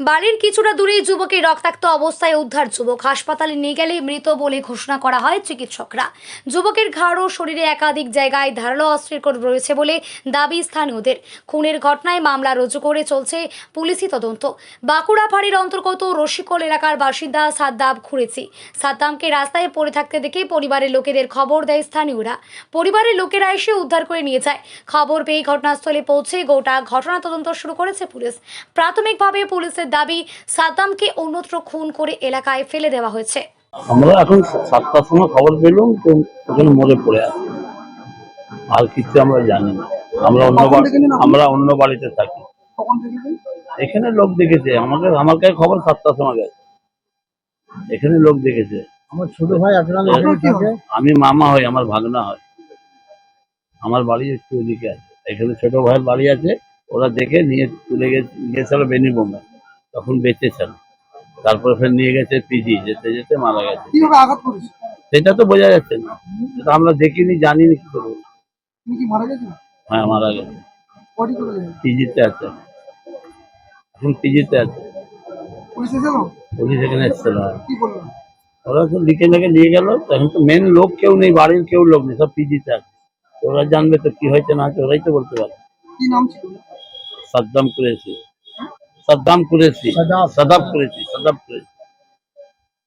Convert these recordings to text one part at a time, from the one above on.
বাড়ির কিছুটা দূরেই যুবকের রক্তাক্ত অবস্থায় উদ্ধার। যুবক হাসপাতালে নিয়ে গেলে মৃত বলে ঘোষণা করা হয় চিকিৎসকরা। যুবকের ঘাড় ও শরীরে একাধিক জায়গায় ধারালো অস্ত্রের কোট রয়েছে বলে দাবি স্থানীয়দের। খুনের ঘটনায় মামলা রুজু করে চলছে পুলিশি তদন্ত। বাঁকুড়া ফাঁড়ির অন্তর্গত রশিকল এলাকার বাসিন্দা সাদ্দাম কুরেশি। সাদ্দামকে রাস্তায় পড়ে থাকতে দেখে পরিবারের লোকেদের খবর দেয় স্থানীয়রা। পরিবারের লোকেরা এসে উদ্ধার করে নিয়ে যায়। খবর পেয়ে ঘটনাস্থলে পৌঁছে গোটা ঘটনা তদন্ত শুরু করেছে পুলিশ। প্রাথমিকভাবে পুলিশের দাবি, সাদ্দামকে অন্যত্র খুন করে এলাকায় ফেলে দেওয়া হয়েছে। আমরা এখন 7টার সময় খবর পেলাম তো ওখানে মরে পড়ে আছে, আর কিছু আমরা জানি না। আমরা অন্য বাড়িতে থাকি। এখানে লোক দেখেছে, আমার কাছে খবর 7টার সময় গেছে। এখানে লোক দেখেছে। আমার ছোট ভাই আপনাদের এখানে থাকে। আমি মামা হই, আমার ভাগনা হয়। আমার বাড়ি একটু ওদিকে আছে। এখানে ছোট ভাইয়ের বাড়ি আছে। ওরা দেখে নিয়ে চলে গেছিল বেনিবঙ্গা, তখন বেঁচেছিল। তারপরে ফের নিয়ে গেছে পিজি, যেতে যেতে মারা গেছে। কিভাবে আঘাত করেছে? সেটা তো বোঝা যাচ্ছে না, সেটা আমরা দেখিনি, জানিনি কি করবো। তুমি কি মারা গেছে? হ্যাঁ, মারা গেছে। বডি করে গেছে? পিজিতে আছে, এখন পিজিতে আছে। পুলিশ এসেছিল? পুলিশ এখানে এসেছিল। কি বললো? ওরা তো লিখে লিখে নিয়ে গেল। এখন তো মেন লোক কেউ নেই, বাড়ির কেউ লোক নেই, সব পিজিতে আছে। ওরা জানবে তো কি হয়েছে না হয়েছে, ওরাই তো বলতে পারে। কি নাম ছিল? সাদ্দাম কুরেশি। সাদ্দাম কুরেশি। সাদাব কুরেশি।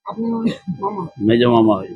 আপনি মামা? মেজো মামা হয়।